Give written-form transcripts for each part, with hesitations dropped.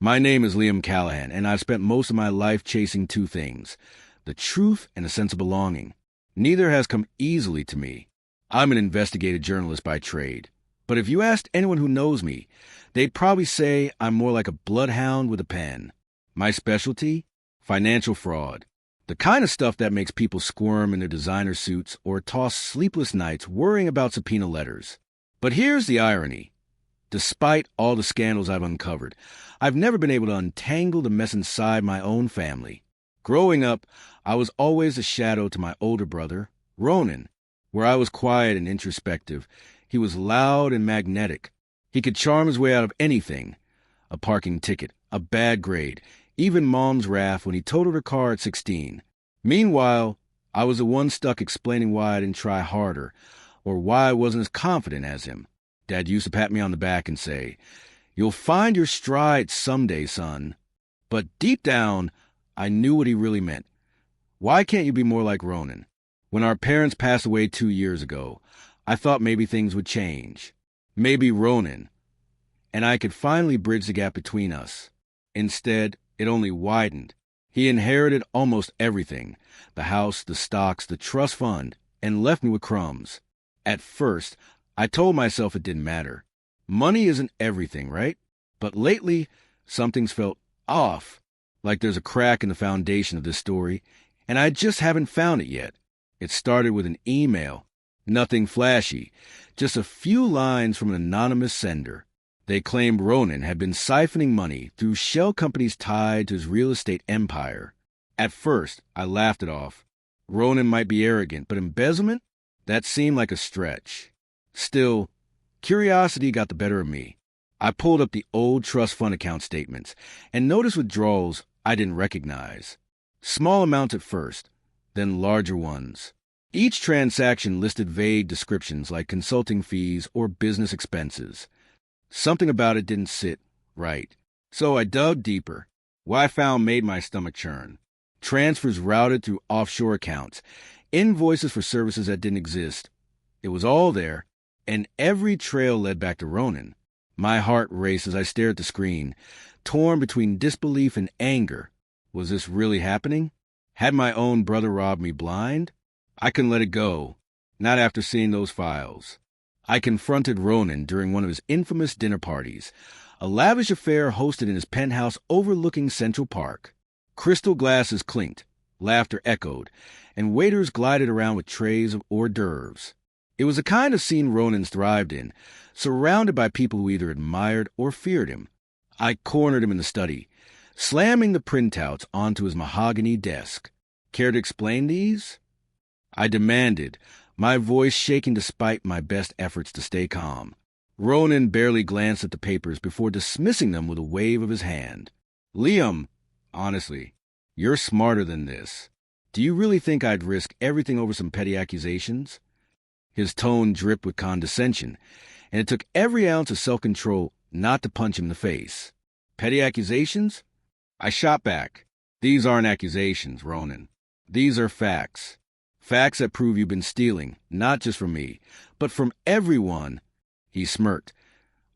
My name is Liam Callahan, and I've spent most of my life chasing two things: the truth and a sense of belonging. Neither has come easily to me. I'm an investigative journalist by trade. But if you asked anyone who knows me, they'd probably say I'm more like a bloodhound with a pen. My specialty? Financial fraud. The kind of stuff that makes people squirm in their designer suits or toss sleepless nights worrying about subpoena letters. But here's the irony. Despite all the scandals I've uncovered, I've never been able to untangle the mess inside my own family. Growing up, I was always a shadow to my older brother, Ronan. Where I was quiet and introspective, he was loud and magnetic. He could charm his way out of anything: a parking ticket, a bad grade, even Mom's wrath when he totaled her car at 16. Meanwhile, I was the one stuck explaining why I didn't try harder, or why I wasn't as confident as him. Dad used to pat me on the back and say, "You'll find your stride someday, son." But deep down, I knew what he really meant. Why can't you be more like Ronan? When our parents passed away 2 years ago, I thought maybe things would change. Maybe Ronan and I could finally bridge the gap between us. Instead, it only widened. He inherited almost everything: the house, the stocks, the trust fund, and left me with crumbs. At first, I told myself it didn't matter. Money isn't everything, right? But lately, something's felt off, like there's a crack in the foundation of this story, and I just haven't found it yet. It started with an email. Nothing flashy, just a few lines from an anonymous sender. They claimed Ronan had been siphoning money through shell companies tied to his real estate empire. At first, I laughed it off. Ronan might be arrogant, but embezzlement? That seemed like a stretch. Still, curiosity got the better of me. I pulled up the old trust fund account statements and noticed withdrawals I didn't recognize. Small amounts at first, then larger ones. Each transaction listed vague descriptions like consulting fees or business expenses. Something about it didn't sit right. So I dug deeper. What I found made my stomach churn. Transfers routed through offshore accounts. Invoices for services that didn't exist. It was all there, and every trail led back to Ronan. My heart raced as I stared at the screen, torn between disbelief and anger. Was this really happening? Had my own brother robbed me blind? I couldn't let it go, not after seeing those files. I confronted Ronan during one of his infamous dinner parties, a lavish affair hosted in his penthouse overlooking Central Park. Crystal glasses clinked, laughter echoed, and waiters glided around with trays of hors d'oeuvres. It was the kind of scene Ronan's thrived in, surrounded by people who either admired or feared him. I cornered him in the study, slamming the printouts onto his mahogany desk. Care to explain these? I demanded, my voice shaking despite my best efforts to stay calm. Ronan barely glanced at the papers before dismissing them with a wave of his hand. "Liam, honestly, you're smarter than this. Do you really think I'd risk everything over some petty accusations?" His tone dripped with condescension, and it took every ounce of self-control not to punch him in the face. "Petty accusations?" I shot back. "These aren't accusations, Ronan. These are facts. Facts that prove you've been stealing, not just from me, but from everyone." He smirked,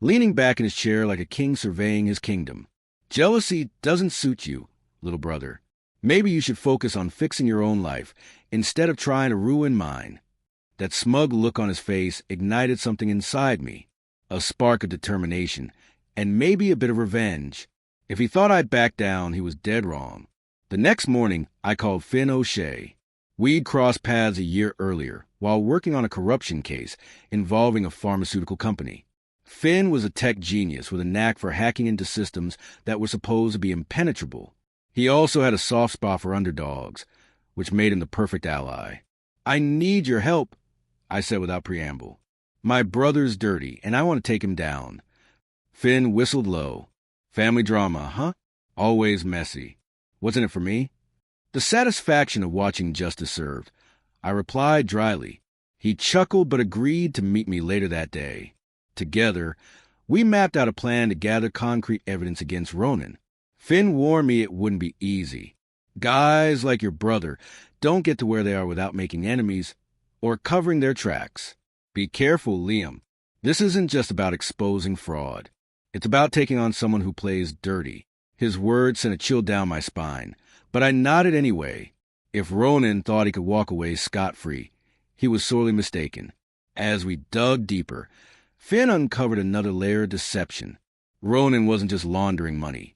leaning back in his chair like a king surveying his kingdom. "Jealousy doesn't suit you, little brother. Maybe you should focus on fixing your own life instead of trying to ruin mine." That smug look on his face ignited something inside me, a spark of determination, and maybe a bit of revenge. If he thought I'd back down, he was dead wrong. The next morning, I called Finn O'Shea. We'd crossed paths a year earlier, while working on a corruption case involving a pharmaceutical company. Finn was a tech genius with a knack for hacking into systems that were supposed to be impenetrable. He also had a soft spot for underdogs, which made him the perfect ally. "I need your help," I said without preamble. "My brother's dirty, and I want to take him down." Finn whistled low. "Family drama, huh? Always messy. What's in it for me?" "The satisfaction of watching justice served," I replied dryly. He chuckled but agreed to meet me later that day. Together, we mapped out a plan to gather concrete evidence against Ronan. Finn warned me it wouldn't be easy. Guys like your brother don't get to where they are without making enemies or covering their tracks. Be careful, Liam. This isn't just about exposing fraud. It's about taking on someone who plays dirty. His words sent a chill down my spine, but I nodded anyway. If Ronan thought he could walk away scot-free, he was sorely mistaken. As we dug deeper, Finn uncovered another layer of deception. Ronan wasn't just laundering money.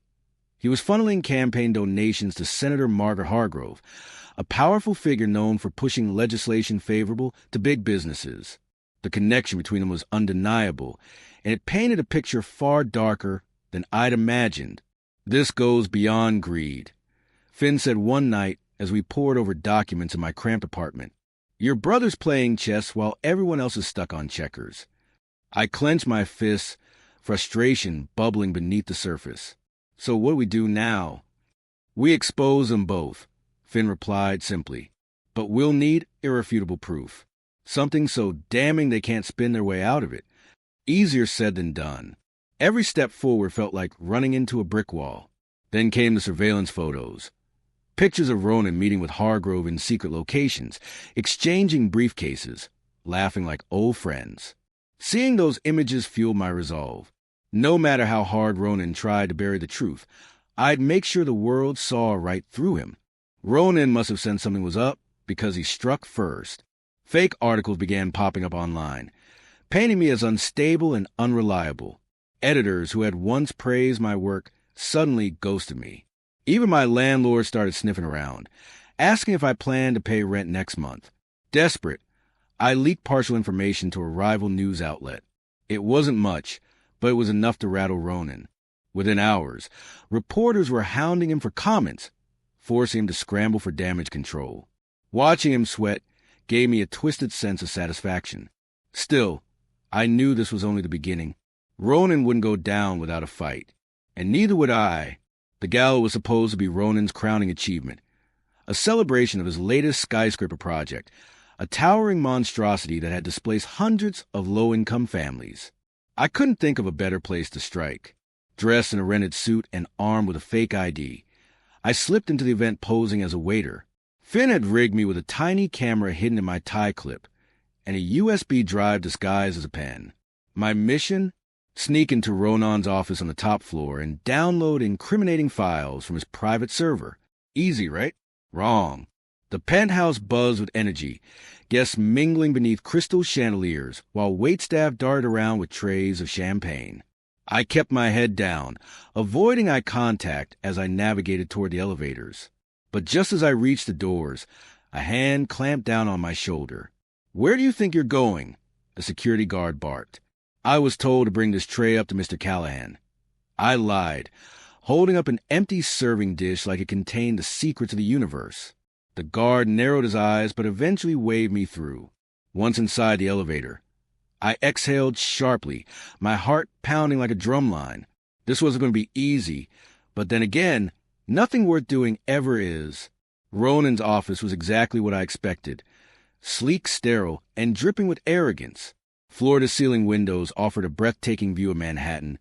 He was funneling campaign donations to Senator Margaret Hargrove, a powerful figure known for pushing legislation favorable to big businesses. The connection between them was undeniable, and it painted a picture far darker than I'd imagined. This goes beyond greed. Finn said one night as we pored over documents in my cramped apartment, "Your brother's playing chess while everyone else is stuck on checkers." I clenched my fists, frustration bubbling beneath the surface. "So what do we do now?" "We expose them both," Finn replied simply. "But we'll need irrefutable proof. Something so damning they can't spin their way out of it." Easier said than done. Every step forward felt like running into a brick wall. Then came the surveillance photos. Pictures of Ronan meeting with Hargrove in secret locations, exchanging briefcases, laughing like old friends. Seeing those images fueled my resolve. No matter how hard Ronan tried to bury the truth, I'd make sure the world saw right through him. Ronan must have sensed something was up because he struck first. Fake articles began popping up online, painting me as unstable and unreliable. Editors who had once praised my work suddenly ghosted me. Even my landlord started sniffing around, asking if I planned to pay rent next month. Desperate, I leaked partial information to a rival news outlet. It wasn't much, but it was enough to rattle Ronan. Within hours, reporters were hounding him for comments, forcing him to scramble for damage control. Watching him sweat gave me a twisted sense of satisfaction. Still, I knew this was only the beginning. Ronan wouldn't go down without a fight, and neither would I. The gala was supposed to be Ronan's crowning achievement, a celebration of his latest skyscraper project, a towering monstrosity that had displaced hundreds of low-income families. I couldn't think of a better place to strike. Dressed in a rented suit and armed with a fake ID, I slipped into the event posing as a waiter. Finn had rigged me with a tiny camera hidden in my tie clip and a USB drive disguised as a pen. My mission? Sneak into Ronan's office on the top floor and download incriminating files from his private server. Easy, right? Wrong. The penthouse buzzed with energy, guests mingling beneath crystal chandeliers while waitstaff darted around with trays of champagne. I kept my head down, avoiding eye contact as I navigated toward the elevators. But just as I reached the doors, a hand clamped down on my shoulder. "Where do you think you're going?" a security guard barked. "I was told to bring this tray up to Mr. Callahan." I lied, holding up an empty serving dish like it contained the secrets of the universe. The guard narrowed his eyes but eventually waved me through. Once inside the elevator, I exhaled sharply, my heart pounding like a drumline. This wasn't going to be easy, but then again, nothing worth doing ever is. Ronan's office was exactly what I expected. Sleek, sterile, and dripping with arrogance. Floor-to-ceiling windows offered a breathtaking view of Manhattan,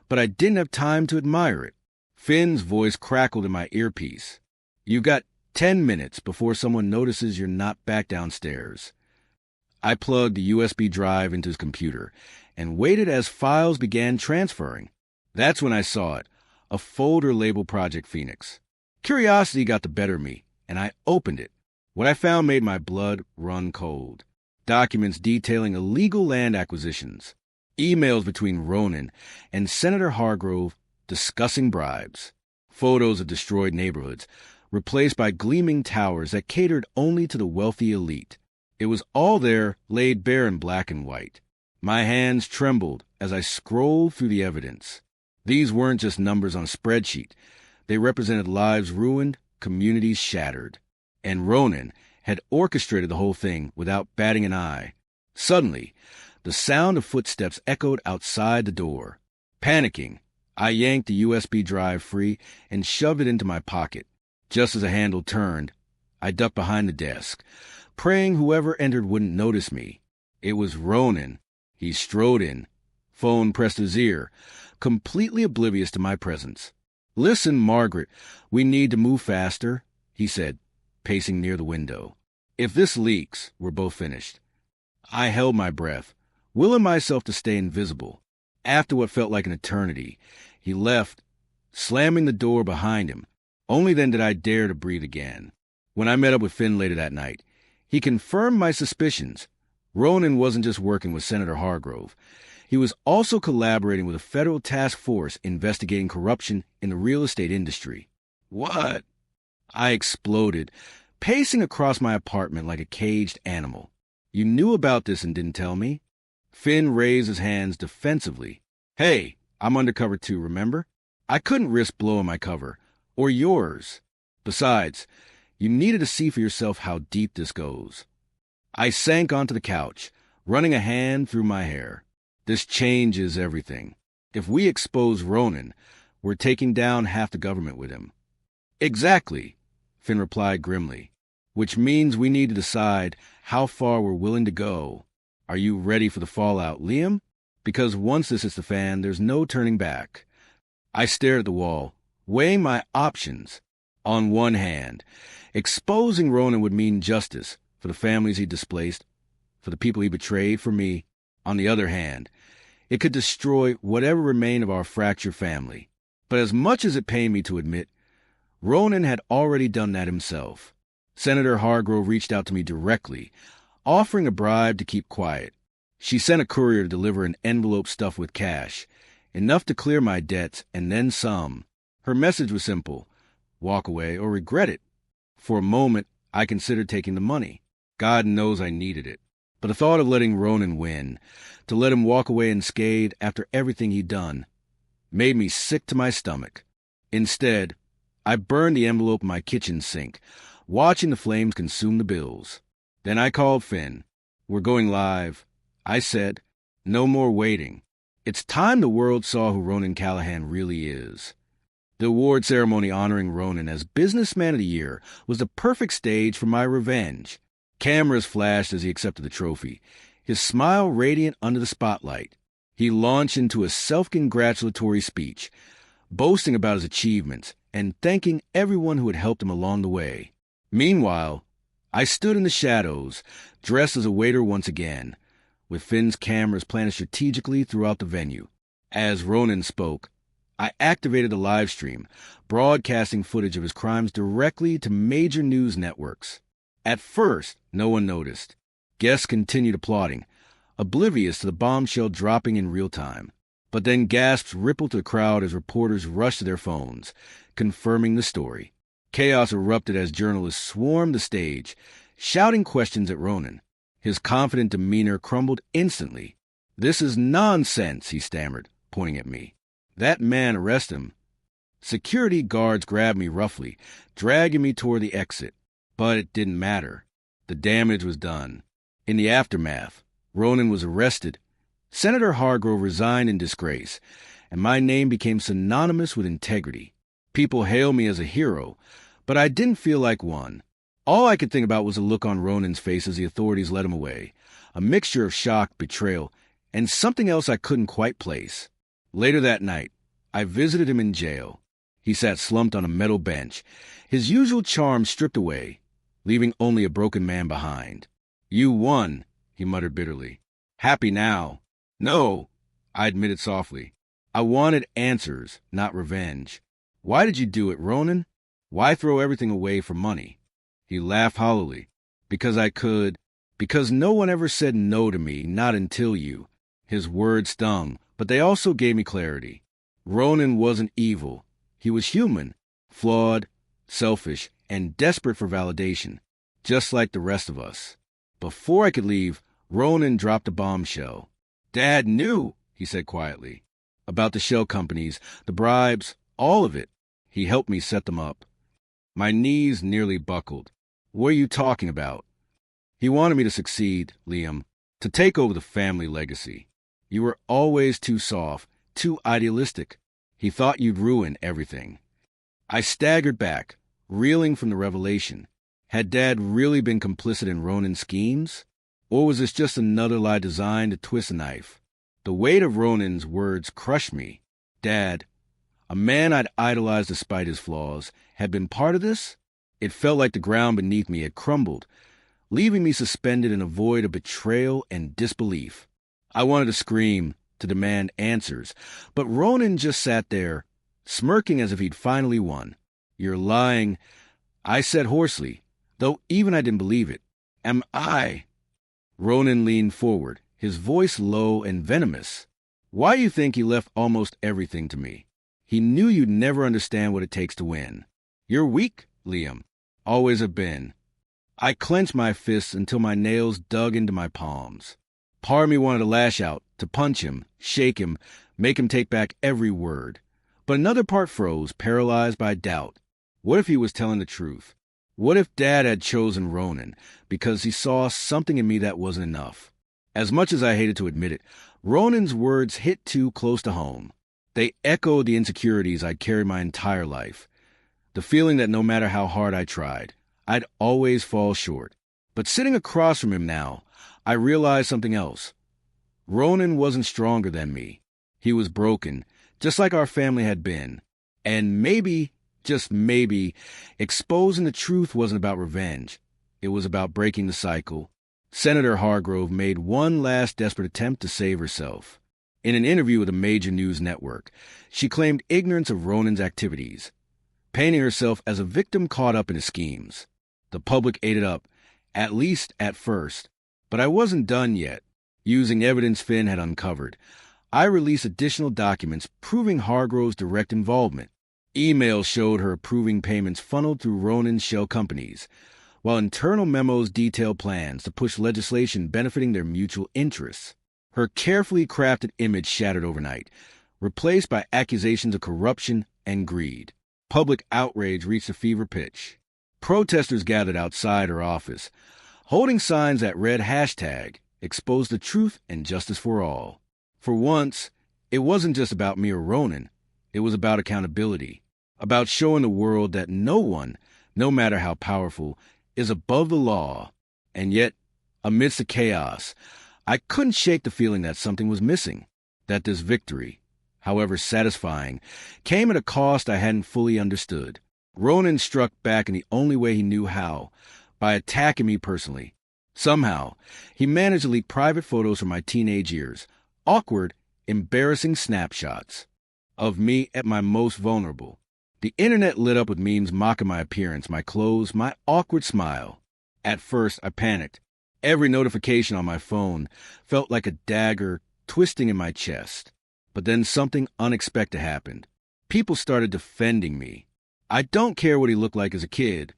but I didn't have time to admire it. Finn's voice crackled in my earpiece. "You've got 10 minutes before someone notices you're not back downstairs." I plugged the USB drive into his computer and waited as files began transferring. That's when I saw it, a folder labeled Project Phoenix. Curiosity got the better of me, and I opened it. What I found made my blood run cold. Documents detailing illegal land acquisitions. Emails between Ronan and Senator Hargrove discussing bribes. Photos of destroyed neighborhoods, replaced by gleaming towers that catered only to the wealthy elite. It was all there, laid bare in black and white. My hands trembled as I scrolled through the evidence. These weren't just numbers on a spreadsheet. They represented lives ruined, communities shattered. And Ronan had orchestrated the whole thing without batting an eye. Suddenly, the sound of footsteps echoed outside the door. Panicking, I yanked the USB drive free and shoved it into my pocket. Just as the handle turned, I ducked behind the desk, praying whoever entered wouldn't notice me. It was Ronan. He strode in, phone pressed to his ear, completely oblivious to my presence. "Listen, Margaret, we need to move faster," he said, pacing near the window. "If this leaks, we're both finished." I held my breath, willing myself to stay invisible. After what felt like an eternity, he left, slamming the door behind him. Only then did I dare to breathe again. When I met up with Finn later that night, he confirmed my suspicions. Ronan wasn't just working with Senator Hargrove. He was also collaborating with a federal task force investigating corruption in the real estate industry. What? I exploded, pacing across my apartment like a caged animal. You knew about this and didn't tell me? Finn raised his hands defensively. Hey, I'm undercover too, remember? I couldn't risk blowing my cover. Or yours. Besides, you needed to see for yourself how deep this goes. I sank onto the couch, running a hand through my hair. This changes everything. If we expose Ronan, we're taking down half the government with him. Exactly, Finn replied grimly. Which means we need to decide how far we're willing to go. Are you ready for the fallout, Liam? Because once this hits the fan, there's no turning back. I stared at the wall, weighing my options. On one hand, exposing Ronan would mean justice for the families he displaced, for the people he betrayed, for me. On the other hand, it could destroy whatever remained of our fractured family. But as much as it pained me to admit, Ronan had already done that himself. Senator Hargrove reached out to me directly, offering a bribe to keep quiet. She sent a courier to deliver an envelope stuffed with cash, enough to clear my debts and then some. Her message was simple: walk away or regret it. For a moment, I considered taking the money. God knows I needed it. But the thought of letting Ronan win, to let him walk away unscathed after everything he'd done, made me sick to my stomach. Instead, I burned the envelope in my kitchen sink, watching the flames consume the bills. Then I called Finn. We're going live. I said, no more waiting. It's time the world saw who Ronan Callahan really is. The award ceremony honoring Ronan as Businessman of the Year was the perfect stage for my revenge. Cameras flashed as he accepted the trophy, his smile radiant under the spotlight. He launched into a self-congratulatory speech, boasting about his achievements and thanking everyone who had helped him along the way. Meanwhile, I stood in the shadows, dressed as a waiter once again, with Finn's cameras planted strategically throughout the venue. As Ronan spoke, I activated the live stream, broadcasting footage of his crimes directly to major news networks. At first, no one noticed. Guests continued applauding, oblivious to the bombshell dropping in real time. But then gasps rippled to the crowd as reporters rushed to their phones, confirming the story. Chaos erupted as journalists swarmed the stage, shouting questions at Ronan. His confident demeanor crumbled instantly. This is nonsense, he stammered, pointing at me. That man, arrest him. Security guards grabbed me roughly, dragging me toward the exit. But it didn't matter. The damage was done. In the aftermath, Ronan was arrested. Senator Hargrove resigned in disgrace, and my name became synonymous with integrity. People hailed me as a hero, but I didn't feel like one. All I could think about was the look on Ronan's face as the authorities led him away, a mixture of shock, betrayal, and something else I couldn't quite place. Later that night, I visited him in jail. He sat slumped on a metal bench, his usual charm stripped away, leaving only a broken man behind. You won, he muttered bitterly. Happy now. No, I admitted softly. I wanted answers, not revenge. Why did you do it, Ronan? Why throw everything away for money? He laughed hollowly. Because I could. Because no one ever said no to me, not until you. His words stung, but they also gave me clarity. Ronan wasn't evil. He was human, flawed, selfish, and desperate for validation, just like the rest of us. Before I could leave, Ronan dropped a bombshell. Dad knew, he said quietly, about the shell companies, the bribes, all of it. He helped me set them up. My knees nearly buckled. What are you talking about? He wanted me to succeed, Liam, to take over the family legacy. You were always too soft, too idealistic. He thought you'd ruin everything. I staggered back, reeling from the revelation. Had Dad really been complicit in Ronan's schemes? Or was this just another lie designed to twist a knife? The weight of Ronan's words crushed me. Dad, a man I'd idolized despite his flaws, had been part of this? It felt like the ground beneath me had crumbled, leaving me suspended in a void of betrayal and disbelief. I wanted to scream, to demand answers, but Ronan just sat there, smirking as if he'd finally won. "You're lying," I said hoarsely, though even I didn't believe it. "Am I?" Ronan leaned forward, his voice low and venomous. "Why do you think he left almost everything to me? He knew you'd never understand what it takes to win. You're weak, Liam. Always have been." I clenched my fists until my nails dug into my palms. Part of me wanted to lash out, to punch him, shake him, make him take back every word. But another part froze, paralyzed by doubt. What if he was telling the truth? What if Dad had chosen Ronan because he saw something in me that wasn't enough? As much as I hated to admit it, Ronan's words hit too close to home. They echoed the insecurities I'd carried my entire life. The feeling that no matter how hard I tried, I'd always fall short. But sitting across from him now, I realized something else. Ronan wasn't stronger than me. He was broken, just like our family had been. And maybe, just maybe, exposing the truth wasn't about revenge. It was about breaking the cycle. Senator Hargrove made one last desperate attempt to save herself. In an interview with a major news network, she claimed ignorance of Ronan's activities, painting herself as a victim caught up in his schemes. The public ate it up, at least at first. But I wasn't done yet. Using evidence Finn had uncovered, I released additional documents proving Hargrove's direct involvement. Emails showed her approving payments funneled through Ronan's shell companies, while internal memos detailed plans to push legislation benefiting their mutual interests. Her carefully crafted image shattered overnight, replaced by accusations of corruption and greed. Public outrage reached a fever pitch. Protesters gathered outside her office, holding signs that read hashtag expose the truth and justice for all. For once, it wasn't just about me or Ronan. It was about accountability, about showing the world that no one, no matter how powerful, is above the law. And yet, amidst the chaos, I couldn't shake the feeling that something was missing, that this victory, however satisfying, came at a cost I hadn't fully understood. Ronan struck back in the only way he knew how, by attacking me personally. Somehow, he managed to leak private photos from my teenage years, awkward, embarrassing snapshots of me at my most vulnerable. The internet lit up with memes mocking my appearance, my clothes, my awkward smile. At first, I panicked. Every notification on my phone felt like a dagger twisting in my chest. But then something unexpected happened. People started defending me. "I don't care what he looked like as a kid,"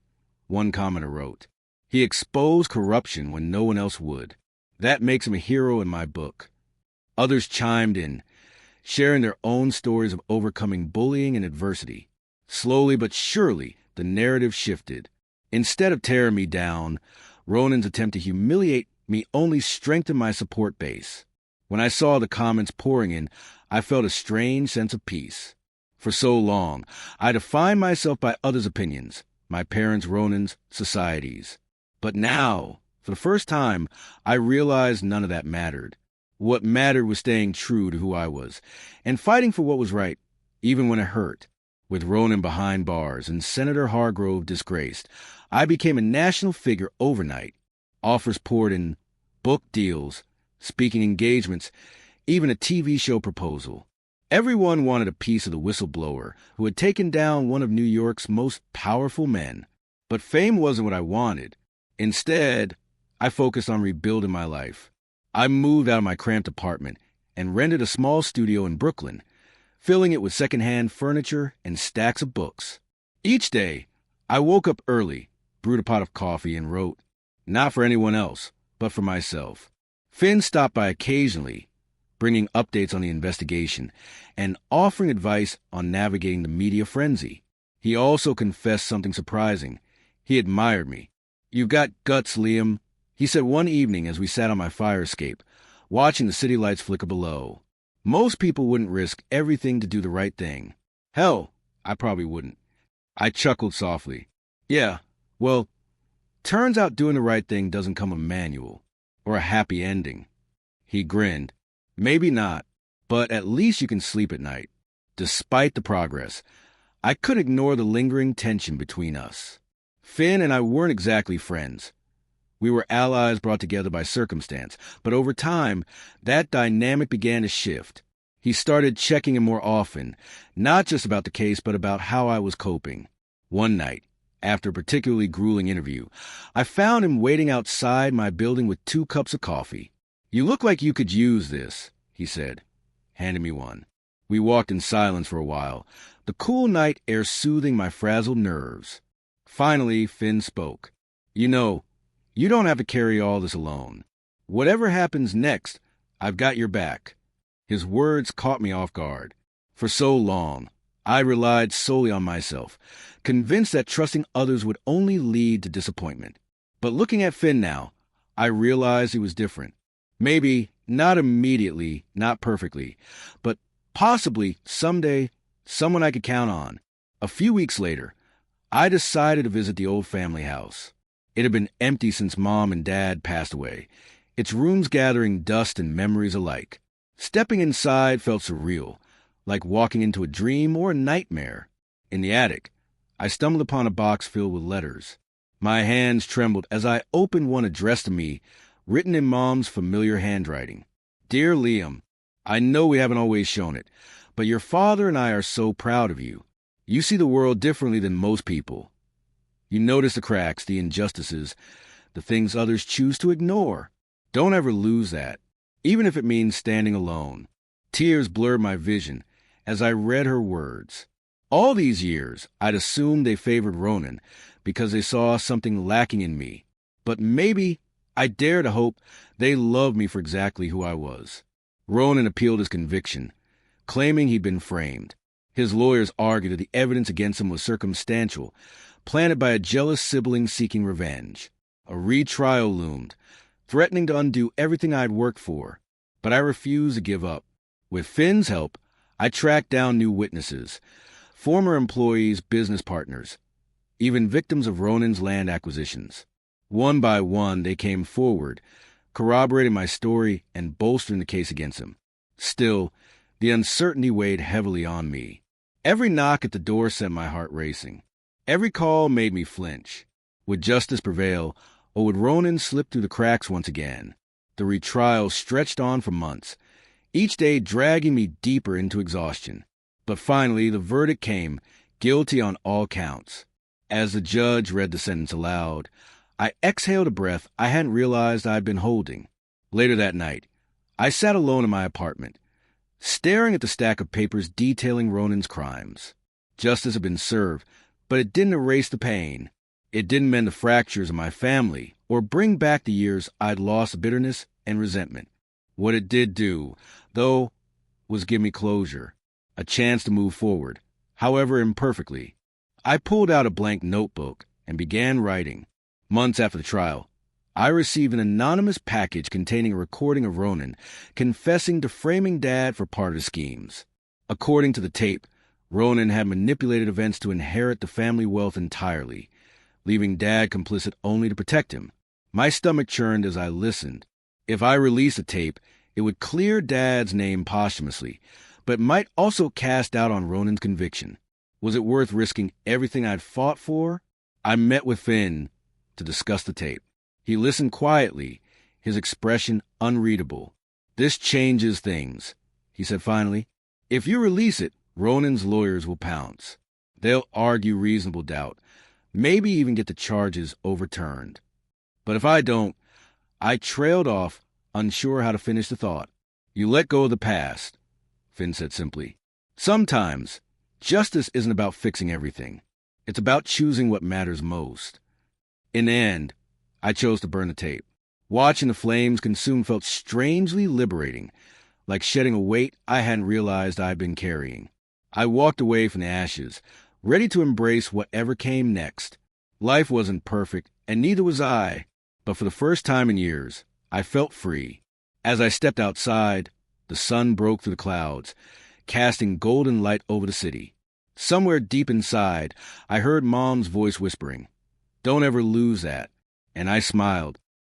one commenter wrote. "He exposed corruption when no one else would. That makes him a hero in my book." Others chimed in, sharing their own stories of overcoming bullying and adversity. Slowly but surely, the narrative shifted. Instead of tearing me down, Ronan's attempt to humiliate me only strengthened my support base. When I saw the comments pouring in, I felt a strange sense of peace. For so long, I defined myself by others' opinions, my parents, Ronan's, society's. But now, for the first time, I realized none of that mattered. What mattered was staying true to who I was, and fighting for what was right, even when it hurt. With Ronan behind bars and Senator Hargrove disgraced, I became a national figure overnight. Offers poured in, book deals, speaking engagements, even a TV show proposal. Everyone wanted a piece of the whistleblower who had taken down one of New York's most powerful men. But fame wasn't what I wanted. Instead, I focused on rebuilding my life. I moved out of my cramped apartment and rented a small studio in Brooklyn, filling it with secondhand furniture and stacks of books. Each day, I woke up early, brewed a pot of coffee, and wrote, not for anyone else, but for myself. Finn stopped by occasionally, bringing updates on the investigation and offering advice on navigating the media frenzy. He also confessed something surprising. He admired me. "You've got guts, Liam," he said one evening as we sat on my fire escape, watching the city lights flicker below. "Most people wouldn't risk everything to do the right thing. Hell, I probably wouldn't." I chuckled softly. "Yeah, well, turns out doing the right thing doesn't come with a manual or a happy ending." He grinned. "Maybe not, but at least you can sleep at night." Despite the progress, I couldn't ignore the lingering tension between us. Finn and I weren't exactly friends. We were allies brought together by circumstance, but over time, that dynamic began to shift. He started checking in more often, not just about the case, but about how I was coping. One night, after a particularly grueling interview, I found him waiting outside my building with 2 cups of coffee. "You look like you could use this," he said, handing me one. We walked in silence for a while, the cool night air soothing my frazzled nerves. Finally, Finn spoke. "You know, you don't have to carry all this alone. Whatever happens next, I've got your back." His words caught me off guard. For so long, I relied solely on myself, convinced that trusting others would only lead to disappointment. But looking at Finn now, I realized he was different. Maybe not immediately, not perfectly, but possibly someday someone I could count on. A few weeks later, I decided to visit the old family house. It had been empty since Mom and Dad passed away, its rooms gathering dust and memories alike. Stepping inside felt surreal, like walking into a dream or a nightmare. In the attic, I stumbled upon a box filled with letters. My hands trembled as I opened one addressed to me, written in Mom's familiar handwriting. "Dear Liam, I know we haven't always shown it, but your father and I are so proud of you. You see the world differently than most people. You notice the cracks, the injustices, the things others choose to ignore. Don't ever lose that, even if it means standing alone." Tears blurred my vision as I read her words. All these years, I'd assumed they favored Ronan because they saw something lacking in me. But maybe I dare to hope they loved me for exactly who I was. Ronan appealed his conviction, claiming he'd been framed. His lawyers argued that the evidence against him was circumstantial, planted by a jealous sibling seeking revenge. A retrial loomed, threatening to undo everything I'd worked for. But I refused to give up. With Finn's help, I tracked down new witnesses, former employees, business partners, even victims of Ronan's land acquisitions. One by one, they came forward, corroborating my story and bolstering the case against him. Still, the uncertainty weighed heavily on me. Every knock at the door sent my heart racing. Every call made me flinch. Would justice prevail, or would Ronan slip through the cracks once again? The retrial stretched on for months, each day dragging me deeper into exhaustion. But finally, the verdict came, guilty on all counts. As the judge read the sentence aloud, I exhaled a breath I hadn't realized I'd been holding. Later that night, I sat alone in my apartment, staring at the stack of papers detailing Ronan's crimes. Justice had been served, but it didn't erase the pain. It didn't mend the fractures of my family or bring back the years I'd lost bitterness and resentment. What it did do, though, was give me closure, a chance to move forward, however imperfectly. I pulled out a blank notebook and began writing. Months after the trial, I received an anonymous package containing a recording of Ronan confessing to framing Dad for part of the schemes. According to the tape, Ronan had manipulated events to inherit the family wealth entirely, leaving Dad complicit only to protect him. My stomach churned as I listened. If I released the tape, it would clear Dad's name posthumously, but might also cast doubt on Ronan's conviction. Was it worth risking everything I'd fought for? I met with Finn to discuss the tape. He listened quietly, his expression unreadable. "This changes things," he said finally. "If you release it, Ronan's lawyers will pounce. They'll argue reasonable doubt, maybe even get the charges overturned. But if I don't..." I trailed off, unsure how to finish the thought. "You let go of the past," Finn said simply. "Sometimes, justice isn't about fixing everything. It's about choosing what matters most." In the end, I chose to burn the tape. Watching the flames consume felt strangely liberating, like shedding a weight I hadn't realized I'd been carrying. I walked away from the ashes, ready to embrace whatever came next. Life wasn't perfect, and neither was I. But for the first time in years, I felt free. As I stepped outside, the sun broke through the clouds, casting golden light over the city. Somewhere deep inside, I heard Mom's voice whispering, "Don't ever lose that." And I smiled,